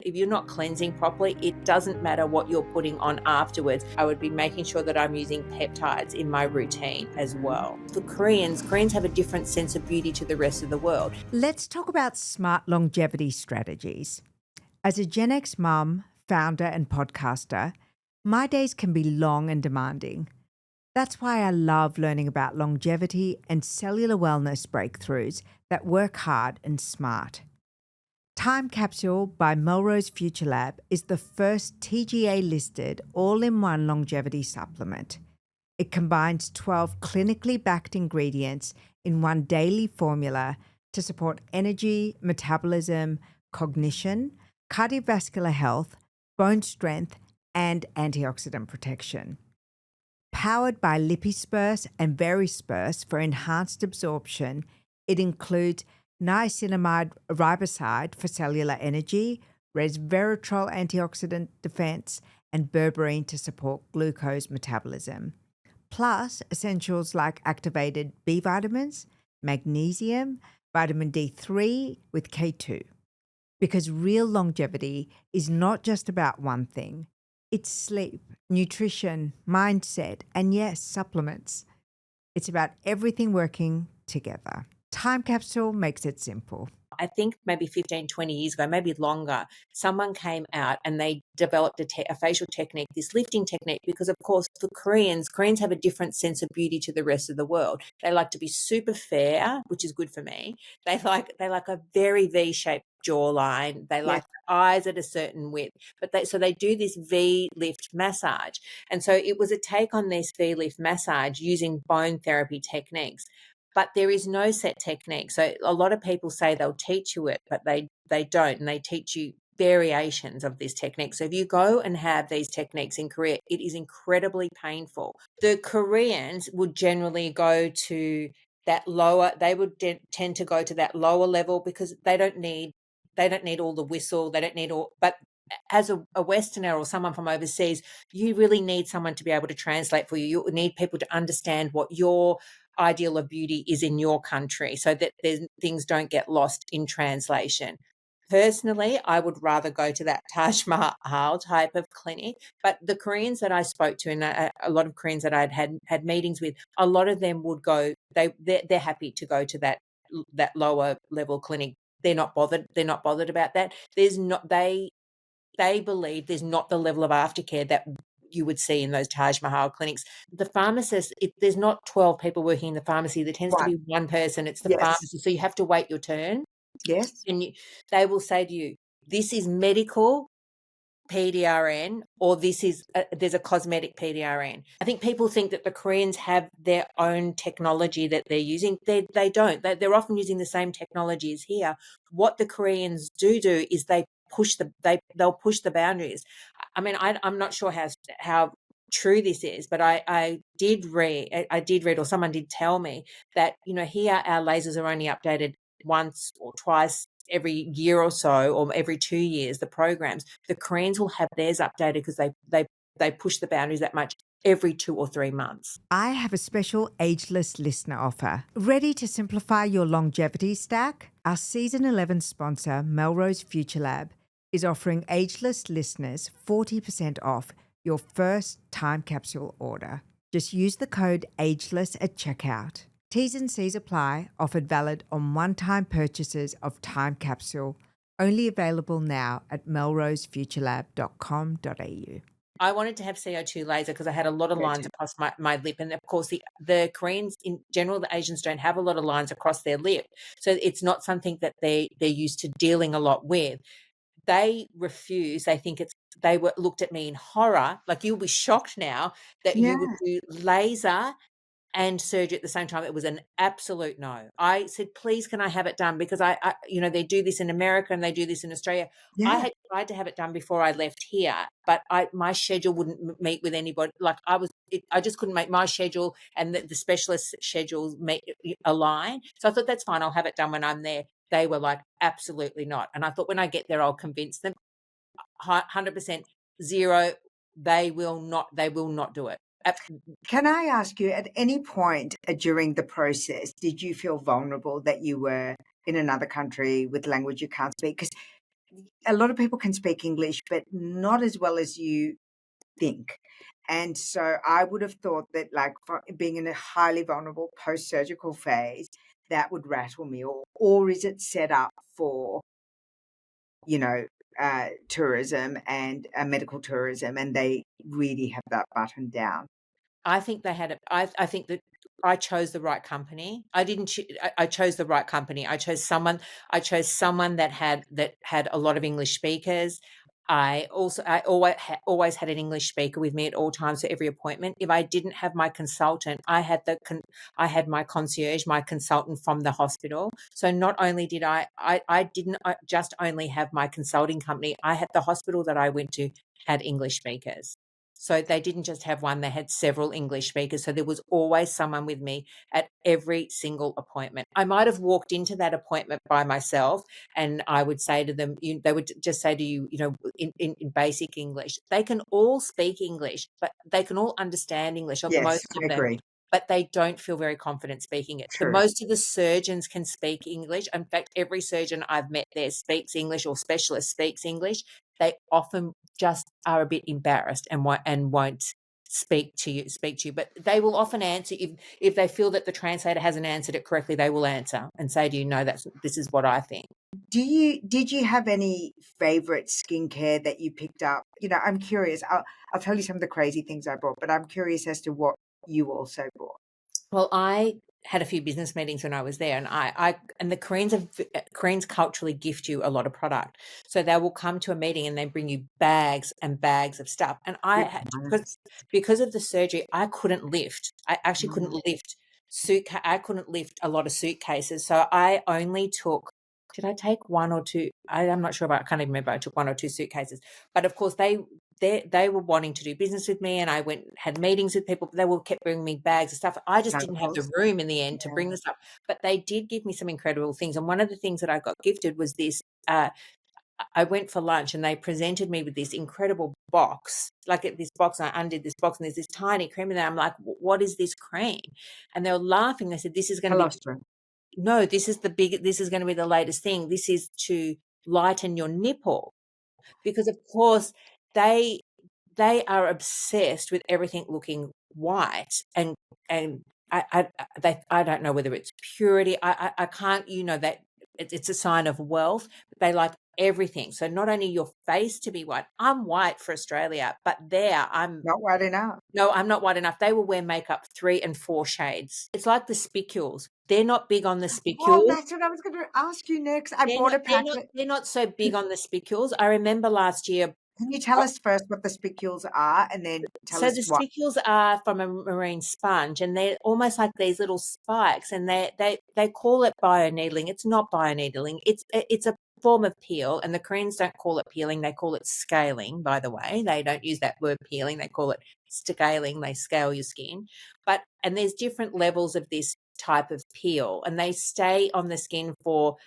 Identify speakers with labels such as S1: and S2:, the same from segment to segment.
S1: if you're not cleansing properly, it doesn't matter what you're putting on afterwards. I would be making sure that I'm using peptides in my routine as well. For Koreans have a different sense of beauty to the rest of the world.
S2: Let's talk about smart longevity strategies. As a Gen X mum, founder and podcaster, my days can be long and demanding. That's why I love learning about longevity and cellular wellness breakthroughs that work hard and smart. Time Capsule by Melrose Future Lab is the first TGA-listed all-in-one longevity supplement. It combines 12 clinically backed ingredients in one daily formula to support energy, metabolism, cognition, cardiovascular health, bone strength, and antioxidant protection. Powered by Lipisperse and Verisperse for enhanced absorption, it includes niacinamide riboside for cellular energy, resveratrol antioxidant defense, and berberine to support glucose metabolism. Plus essentials like activated B vitamins, magnesium, vitamin D3 with K2. Because real longevity is not just about one thing. It's sleep, nutrition, mindset, and yes, supplements. It's about everything working together. Time Capsule makes it simple.
S1: I think maybe 15, 20 years ago, maybe longer, someone came out and they developed a facial technique, this lifting technique, because of course for Koreans have a different sense of beauty to the rest of the world. They like to be super fair, which is good for me. They like a very V-shaped jawline. They like eyes at a certain width, but they do this V-lift massage. And so it was a take on this V-lift massage using bone therapy techniques. But there is no set technique. So a lot of people say they'll teach you it, but they don't, and they teach you variations of this technique. So if you go and have these techniques in Korea, it is incredibly painful. The Koreans would generally go to that lower, they would tend to go to that lower level because they don't need all the whistle, they don't need all, but as a Westerner or someone from overseas, you really need someone to be able to translate for you. You need people to understand what your ideal of beauty is in your country so that things don't get lost in translation. Personally, I would rather go to that Taj Mahal type of clinic, but the Koreans that I spoke to and a lot of Koreans that I'd had meetings with, a lot of them would go, they're happy to go to that lower level clinic. They're not bothered about that. They believe there's not the level of aftercare that you would see in those Taj Mahal clinics. The pharmacist, there's not 12 people working in the pharmacy. There tends to be one person. It's the pharmacist. So you have to wait your turn.
S2: Yes.
S1: And they will say to you, this is medical PDRN or this is there's a cosmetic PDRN. I think people think that the Koreans have their own technology that they're using. They don't. They're often using the same technology as here. What the Koreans do is they'll push the boundaries. I mean, I'm not sure how true this is, but I did read, or someone did tell me that, here our lasers are only updated once or twice every year or so, or every 2 years, the programs. The Koreans will have theirs updated because they push the boundaries that much every 2 or 3 months.
S2: I have a special ageless listener offer. Ready to simplify your longevity stack? Our Season 11 sponsor, Melrose Future Lab, is offering ageless listeners 40% off your first Time Capsule order. Just use the code AGELESS at checkout. T's and C's apply, offered valid on one-time purchases of Time Capsule, only available now at melrosefuturelab.com.au.
S1: I wanted to have CO2 laser because I had a lot of lines across my lip. And of course, the Koreans in general, the Asians don't have a lot of lines across their lip. So it's not something that they're used to dealing a lot with. They refuse. They think looked at me in horror. Like, you'll be shocked now that you would do laser and surgery at the same time. It was an absolute no. I said, please, can I have it done? Because I they do this in America and they do this in Australia. I had tried to have it done before I left here, but my schedule wouldn't meet with anybody. Like, I just couldn't make my schedule and the specialist schedules align. So I thought, that's fine. I'll have it done when I'm there. They were like, absolutely not. And I thought, when I get there, I'll convince them. 100% zero. They will not do it.
S3: Can I ask you, at any point during the process, did you feel vulnerable that you were in another country with language you can't speak? Because a lot of people can speak English, but not as well as you think. And so I would have thought that, like, being in a highly vulnerable post-surgical phase, that would rattle me. Or is it set up for, you know, tourism and medical tourism, and they really have that buttoned down?
S1: I think they had I think that I chose the right company. I didn't I chose the right company. I chose someone that had a lot of English speakers. I always had an English speaker with me at all times for every appointment. If I didn't have my consultant, I had my concierge, my consultant from the hospital. So not only did I didn't just only have my consulting company, I had the hospital that I went to had English speakers. So they didn't just have one, they had several English speakers. So there was always someone with me at every single appointment. I might have walked into that appointment by myself and I would say to them, they would just say to you, in basic English. They can all speak English, but they can all understand English, or
S3: Yes,
S1: most of
S3: I
S1: them,
S3: agree.
S1: but they don't feel very confident speaking it. The
S3: True.
S1: most of the surgeons can speak English. In fact, every surgeon I've met there speaks English, or specialist speaks English. They often just are a bit embarrassed and won't speak to you. But they will often answer if they feel that the translator hasn't answered it correctly. They will answer and say to you, "No, this is what I think."
S3: Did you have any favorite skincare that you picked up? I'm curious. I'll tell you some of the crazy things I bought, but I'm curious as to what you also bought.
S1: Well, I had a few business meetings when I was there, and the Koreans culturally gift you a lot of product. So they will come to a meeting and they bring you bags and bags of stuff. And I
S3: Good
S1: had
S3: times.
S1: because of the surgery, I couldn't lift. I actually couldn't
S3: Mm,
S1: lift I couldn't lift a lot of suitcases. So I only took. Did I take one or two? I'm not sure about. I can't even remember. I took one or two suitcases. But of course, they were wanting to do business with me, and I had meetings with people, but they all kept bringing me bags of stuff. I just didn't have the
S3: samples.
S1: room in the end to
S3: Yeah.
S1: bring the stuff, but they did give me some incredible things. And one of the things that I got gifted was this. I went for lunch and they presented me with this incredible box, like this box. And I undid this box and there's this tiny cream in there. I'm like, what is this cream? And they were laughing. They said, this is going to be,
S3: Colostrum.
S1: no, this is this is going to be the latest thing. This is to lighten your nipple. Because of course they are obsessed with everything looking white, and I don't know whether it's purity. I can't, that it's a sign of wealth. But they like everything. So not only your face to be white. I'm white for Australia, but
S3: Not white enough.
S1: no, I'm not white enough. They will wear makeup 3 and 4 shades. It's like the spicules. They're not big on the
S3: Oh,
S1: spicules.
S3: that's what I was going to ask you next. I bought a packet.
S1: They're not so big on the spicules. I remember last year.
S3: Can you tell us first what the spicules are, and then tell
S1: So
S3: us
S1: the
S3: what?
S1: spicules are from a marine sponge, and they're almost like these little spikes, and they call it bioneedling. It's not bioneedling. It's a form of peel, and the Koreans don't call it peeling. They call it scaling, by the way. They don't use that word peeling. They call it scaling. They scale your skin. And there's different levels of this type of peel, and they stay on the skin for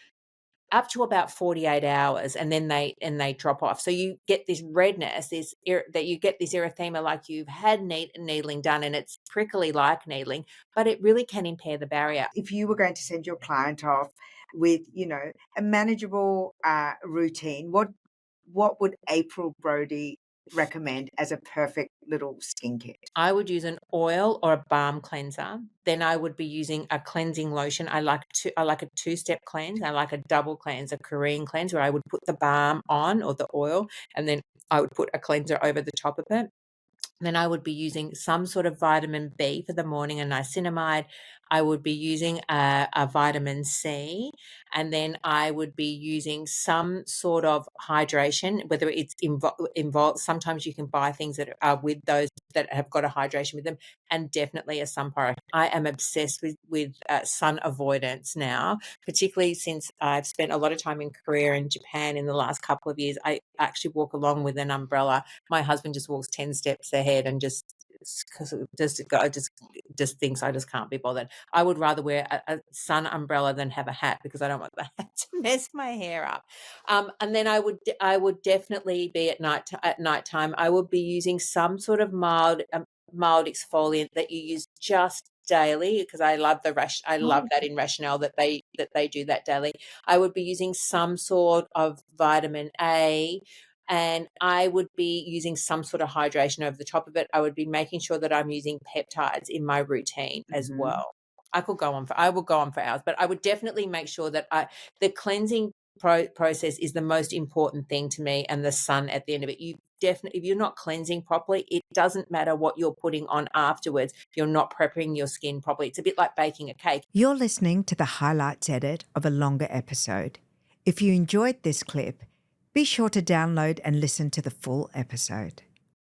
S1: up to about 48 hours, and then they drop off. So you get this redness, that you get this erythema like you've had needling done, and it's prickly like needling, but it really can impair the barrier.
S3: If you were going to send your client off with, a manageable routine, what would April Brodie recommend as a perfect little skin kit?
S1: I would use an oil or a balm cleanser. Then I would be using a cleansing lotion. I like a 2-step cleanse. I like a double cleanse, a Korean cleanse, where I would put the balm on, or the oil, and then I would put a cleanser over the top of it. Then I would be using some sort of vitamin B for the morning, a niacinamide. I would be using a vitamin C, and then I would be using some sort of hydration, whether it's involved. Sometimes you can buy things that are with those that have got a hydration with them, and definitely a sun product. I am obsessed with sun avoidance now, particularly since I've spent a lot of time in Korea and Japan in the last couple of years. I actually walk along with an umbrella. My husband just walks 10 steps ahead and just thinks I just can't be bothered. I would rather wear a sun umbrella than have a hat, because I don't want the hat to mess my hair up. And then I would definitely be at nighttime. I would be using some sort of mild exfoliant that you use just daily, because I love I love
S3: Oh.
S1: that in Rationale that they do that daily. I would be using some sort of vitamin A, and I would be using some sort of hydration over the top of it. I would be making sure that I'm using peptides in my routine as well. I will go on for hours, but I would definitely make sure that the cleansing process is the most important thing to me, and the sun at the end of it. You definitely, if you're not cleansing properly, it doesn't matter what you're putting on afterwards. You're not prepping your skin properly. It's a bit like baking a cake.
S2: You're listening to the highlights edit of a longer episode. If you enjoyed this clip, be sure to download and listen to the full episode.